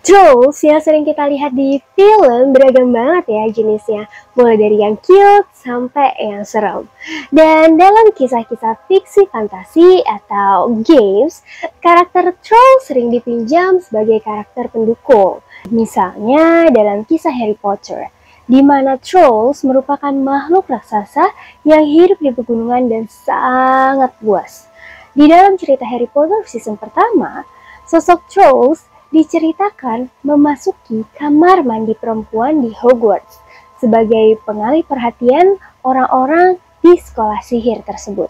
Trolls yang sering kita lihat di film beragam banget ya jenisnya, mulai dari yang cute sampai yang serem. Dan dalam kisah-kisah fiksi fantasi atau games, karakter troll sering dipinjam sebagai karakter pendukung. Misalnya dalam kisah Harry Potter, di mana trolls merupakan makhluk raksasa yang hidup di pegunungan dan sangat buas. Di dalam cerita Harry Potter season pertama, sosok trolls diceritakan memasuki kamar mandi perempuan di Hogwarts sebagai pengalih perhatian orang-orang di sekolah sihir tersebut.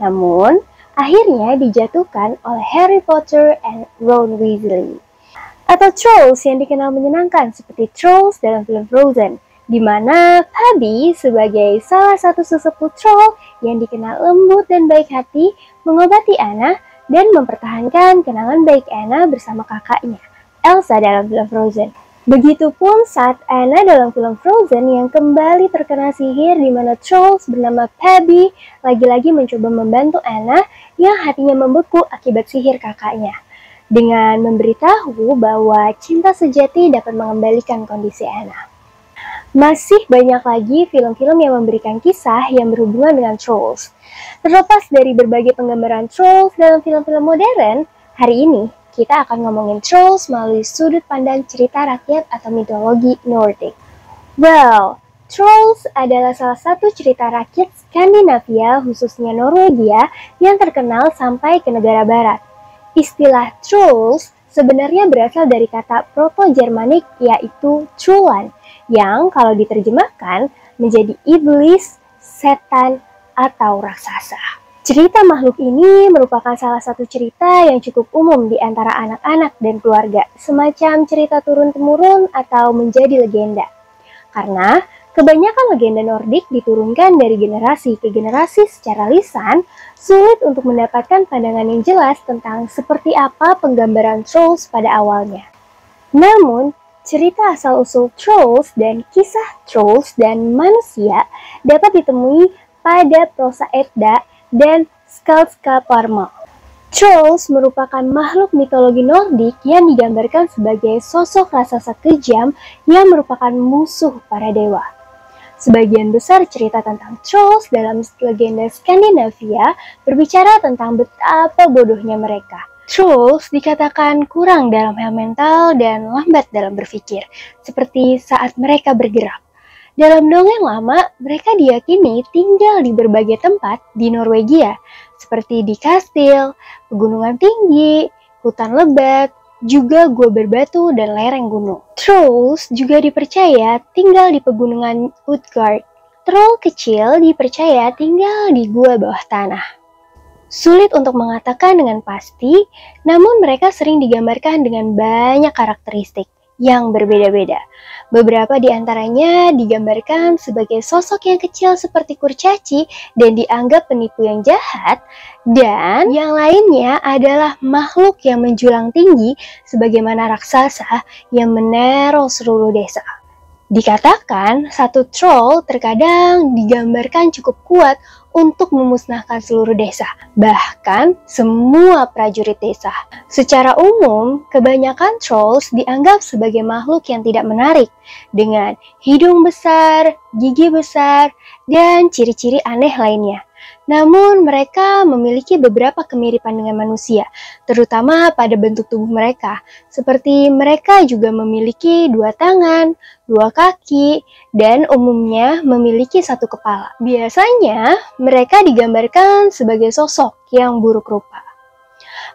Namun, akhirnya dijatuhkan oleh Harry Potter and Ron Weasley. Atau trolls yang dikenal menyenangkan seperti trolls dalam film Frozen, di mana Pabi sebagai salah satu sesepuh troll yang dikenal lembut dan baik hati mengobati Anna dan mempertahankan kenangan baik Anna bersama kakaknya, Elsa dalam film Frozen. Begitupun saat Anna dalam film Frozen yang kembali terkena sihir di mana trolls bernama Pabi lagi-lagi mencoba membantu Anna yang hatinya membeku akibat sihir kakaknya, dengan memberitahu bahwa cinta sejati dapat mengembalikan kondisi Anna. Masih banyak lagi film-film yang memberikan kisah yang berhubungan dengan trolls. Terlepas dari berbagai penggambaran trolls dalam film-film modern, hari ini kita akan ngomongin trolls melalui sudut pandang cerita rakyat atau mitologi Nordik. Well, trolls adalah salah satu cerita rakyat Skandinavia, khususnya Norwegia, yang terkenal sampai ke negara barat. Istilah trolls sebenarnya berasal dari kata Proto-Jermanik yaitu trullan, yang kalau diterjemahkan menjadi iblis, setan, atau raksasa. Cerita makhluk ini merupakan salah satu cerita yang cukup umum di antara anak-anak dan keluarga, semacam cerita turun-temurun atau menjadi legenda. Karena kebanyakan legenda Nordik diturunkan dari generasi ke generasi secara lisan, sulit untuk mendapatkan pandangan yang jelas tentang seperti apa penggambaran trolls pada awalnya. Namun, cerita asal-usul trolls dan kisah trolls dan manusia dapat ditemui pada prosa Edda dan Skaldskaparmal. Trolls merupakan makhluk mitologi Nordik yang digambarkan sebagai sosok raksasa kejam yang merupakan musuh para dewa. Sebagian besar cerita tentang trolls dalam legenda Skandinavia berbicara tentang betapa bodohnya mereka. Trolls dikatakan kurang dalam hal mental dan lambat dalam berpikir, seperti saat mereka bergerak. Dalam dongeng lama, mereka diyakini tinggal di berbagai tempat di Norwegia, seperti di kastil, pegunungan tinggi, hutan lebat, juga gua berbatu dan lereng gunung. Trolls juga dipercaya tinggal di pegunungan Utgard. Troll kecil dipercaya tinggal di gua bawah tanah. Sulit untuk mengatakan dengan pasti, namun mereka sering digambarkan dengan banyak karakteristik yang berbeda-beda. Beberapa di antaranya digambarkan sebagai sosok yang kecil seperti kurcaci dan dianggap penipu yang jahat, dan yang lainnya adalah makhluk yang menjulang tinggi sebagaimana raksasa yang meneror seluruh desa. Dikatakan satu troll terkadang digambarkan cukup kuat untuk memusnahkan seluruh desa, bahkan semua prajurit desa. Secara umum, kebanyakan trolls dianggap sebagai makhluk yang tidak menarik, dengan hidung besar, gigi besar, dan ciri-ciri aneh lainnya. Namun mereka memiliki beberapa kemiripan dengan manusia, terutama pada bentuk tubuh mereka, seperti mereka juga memiliki 2 tangan, 2 kaki, dan umumnya memiliki 1 kepala. Biasanya mereka digambarkan sebagai sosok yang buruk rupa.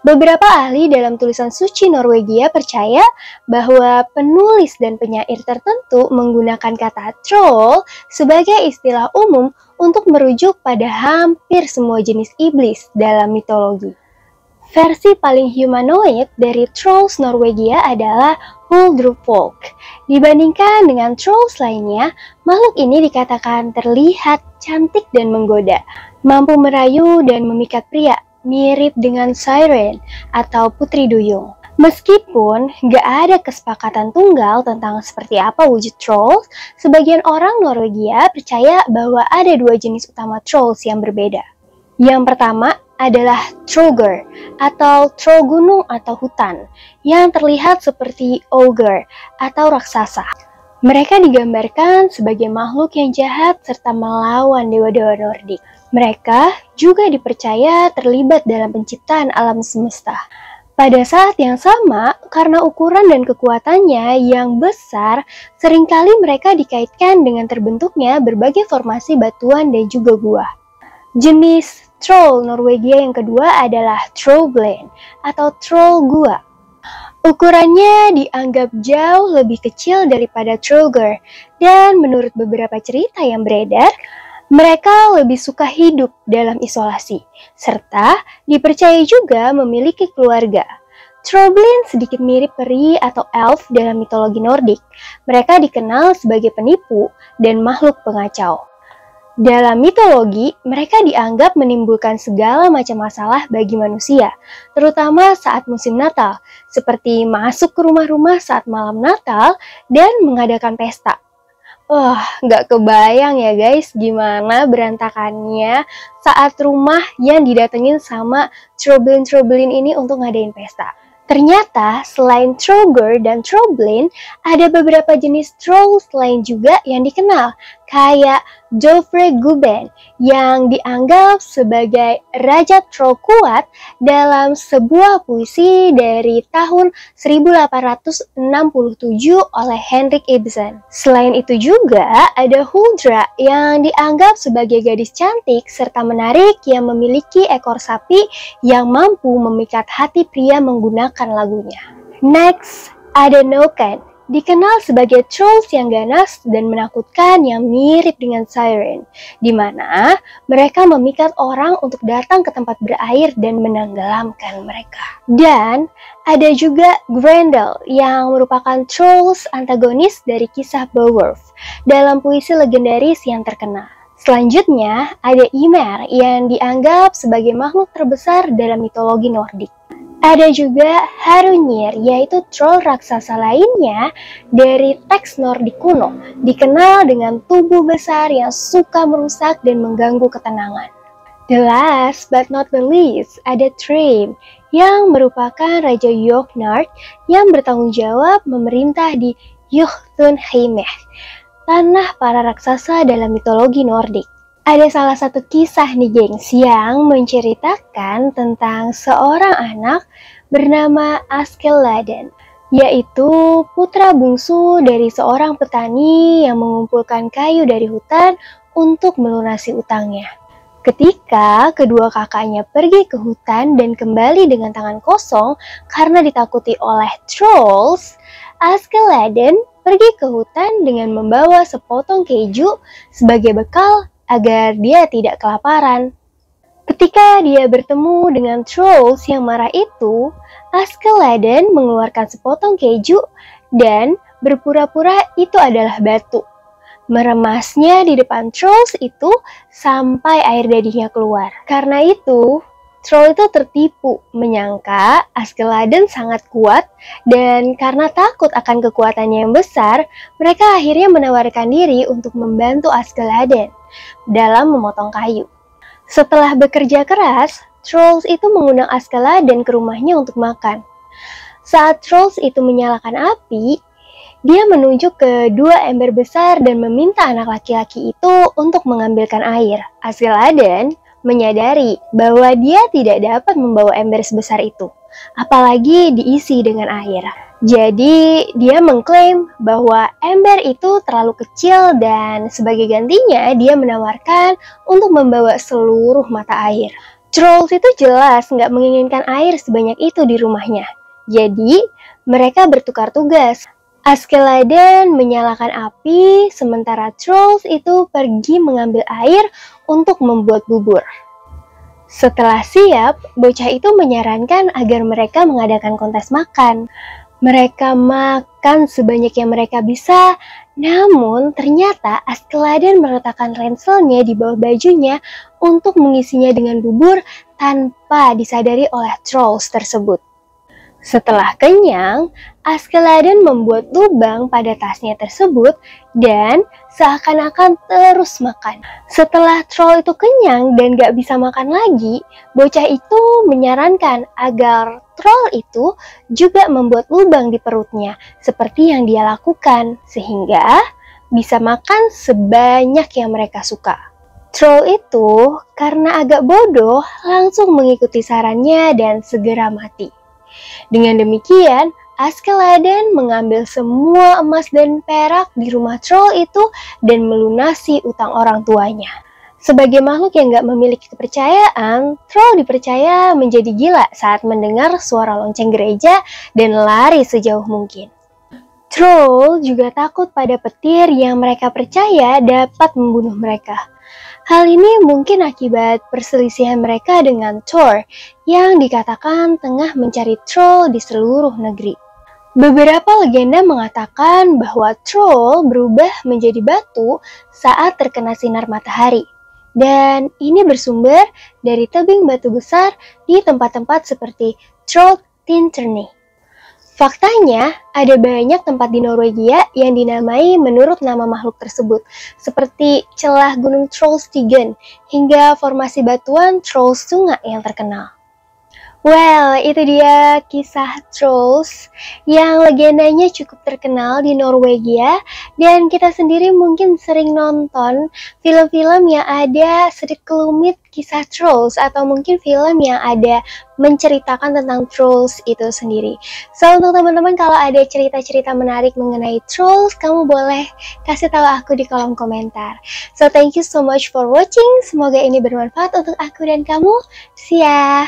Beberapa ahli dalam tulisan suci Norwegia percaya bahwa penulis dan penyair tertentu menggunakan kata troll sebagai istilah umum untuk merujuk pada hampir semua jenis iblis dalam mitologi. Versi paling humanoid dari trolls Norwegia adalah Huldrfolk. Dibandingkan dengan trolls lainnya, makhluk ini dikatakan terlihat cantik dan menggoda, mampu merayu dan memikat pria, mirip dengan siren atau putri duyung. Meskipun gak ada kesepakatan tunggal tentang seperti apa wujud trolls, sebagian orang Norwegia percaya bahwa ada 2 jenis utama trolls yang berbeda. Yang pertama adalah Troggr atau troll gunung atau hutan yang terlihat seperti ogre atau raksasa. Mereka digambarkan sebagai makhluk yang jahat serta melawan dewa-dewa Nordik. Mereka juga dipercaya terlibat dalam penciptaan alam semesta. Pada saat yang sama, karena ukuran dan kekuatannya yang besar, seringkali mereka dikaitkan dengan terbentuknya berbagai formasi batuan dan juga gua. Jenis troll Norwegia yang kedua adalah Trollblane atau troll gua. Ukurannya dianggap jauh lebih kecil daripada Troggr, dan menurut beberapa cerita yang beredar, mereka lebih suka hidup dalam isolasi, serta dipercaya juga memiliki keluarga. Trollblane sedikit mirip peri atau elf dalam mitologi Nordik. Mereka dikenal sebagai penipu dan makhluk pengacau. Dalam mitologi, mereka dianggap menimbulkan segala macam masalah bagi manusia, terutama saat musim Natal, seperti masuk ke rumah-rumah saat malam Natal dan mengadakan pesta. Nggak kebayang ya guys gimana berantakannya saat rumah yang didatengin sama Trollblane ini untuk ngadain pesta. Ternyata selain Troggr dan Trollblane, ada beberapa jenis trolls lain juga yang dikenal, kayak Dofre Gubben yang dianggap sebagai raja troll kuat dalam sebuah puisi dari tahun 1867 oleh Henrik Ibsen. Selain itu juga ada Huldra yang dianggap sebagai gadis cantik serta menarik yang memiliki ekor sapi yang mampu memikat hati pria menggunakan lagunya. Next, ada Noken, dikenal sebagai trolls yang ganas dan menakutkan yang mirip dengan siren, di mana mereka memikat orang untuk datang ke tempat berair dan menenggelamkan mereka. Dan ada juga Grendel yang merupakan trolls antagonis dari kisah Beowulf dalam puisi legendaris yang terkenal. Selanjutnya, ada Ymer yang dianggap sebagai makhluk terbesar dalam mitologi Nordik. Ada juga Hrungnir, yaitu troll raksasa lainnya dari teks Nordik kuno, dikenal dengan tubuh besar yang suka merusak dan mengganggu ketenangan. The last but not the least, ada Thrym, yang merupakan Raja Joknard yang bertanggung jawab memerintah di Jotunheim, tanah para raksasa dalam mitologi Nordik. Ada salah satu kisah nih gengs yang menceritakan tentang seorang anak bernama Askeladen, yaitu putra bungsu dari seorang petani yang mengumpulkan kayu dari hutan untuk melunasi utangnya. Ketika kedua kakaknya pergi ke hutan dan kembali dengan tangan kosong karena ditakuti oleh trolls, Askeladen pergi ke hutan dengan membawa sepotong keju sebagai bekal agar dia tidak kelaparan. Ketika dia bertemu dengan trolls yang marah itu, Askeladen mengeluarkan sepotong keju dan berpura-pura itu adalah batu. Meremasnya di depan trolls itu sampai air dadinya keluar. Karena itu, troll itu tertipu, menyangka Askeladen sangat kuat, dan karena takut akan kekuatannya yang besar, mereka akhirnya menawarkan diri untuk membantu Askeladen dalam memotong kayu. Setelah bekerja keras, trolls itu mengundang Askeladen ke rumahnya untuk makan. Saat trolls itu menyalakan api, dia menunjuk ke dua ember besar dan meminta anak laki-laki itu untuk mengambilkan air. Askeladen menyadari bahwa dia tidak dapat membawa ember sebesar itu, apalagi diisi dengan air. Jadi, dia mengklaim bahwa ember itu terlalu kecil dan sebagai gantinya dia menawarkan untuk membawa seluruh mata air. Trolls itu jelas nggak menginginkan air sebanyak itu di rumahnya. Jadi, mereka bertukar tugas. Askeladen menyalakan api, sementara trolls itu pergi mengambil air untuk membuat bubur. Setelah siap, bocah itu menyarankan agar mereka mengadakan kontes makan. Mereka makan sebanyak yang mereka bisa, namun ternyata Askeladen meletakkan ranselnya di bawah bajunya untuk mengisinya dengan bubur tanpa disadari oleh trolls tersebut. Setelah kenyang, Askeladden membuat lubang pada tasnya tersebut dan seakan-akan terus makan. Setelah troll itu kenyang dan gak bisa makan lagi, bocah itu menyarankan agar troll itu juga membuat lubang di perutnya, seperti yang dia lakukan, sehingga bisa makan sebanyak yang mereka suka. Troll itu karena agak bodoh langsung mengikuti sarannya dan segera mati. Dengan demikian, Askeladden mengambil semua emas dan perak di rumah troll itu dan melunasi utang orang tuanya. Sebagai makhluk yang gak memiliki kepercayaan, troll dipercaya menjadi gila saat mendengar suara lonceng gereja dan lari sejauh mungkin. Troll juga takut pada petir yang mereka percaya dapat membunuh mereka. Hal ini mungkin akibat perselisihan mereka dengan Thor yang dikatakan tengah mencari troll di seluruh negeri. Beberapa legenda mengatakan bahwa troll berubah menjadi batu saat terkena sinar matahari. Dan ini bersumber dari tebing batu besar di tempat-tempat seperti Trolltinderne. Faktanya, ada banyak tempat di Norwegia yang dinamai menurut nama makhluk tersebut, seperti celah Gunung Trollstigen hingga formasi batuan Trollsunga yang terkenal. Well, itu dia kisah Trolls yang legendanya cukup terkenal di Norwegia, dan kita sendiri mungkin sering nonton film-film yang ada sekelumit kisah Trolls atau mungkin film yang ada menceritakan tentang Trolls itu sendiri. So, untuk teman-teman kalau ada cerita-cerita menarik mengenai Trolls, kamu boleh kasih tahu aku di kolom komentar. So, thank you so much for watching. Semoga ini bermanfaat untuk aku dan kamu. See ya!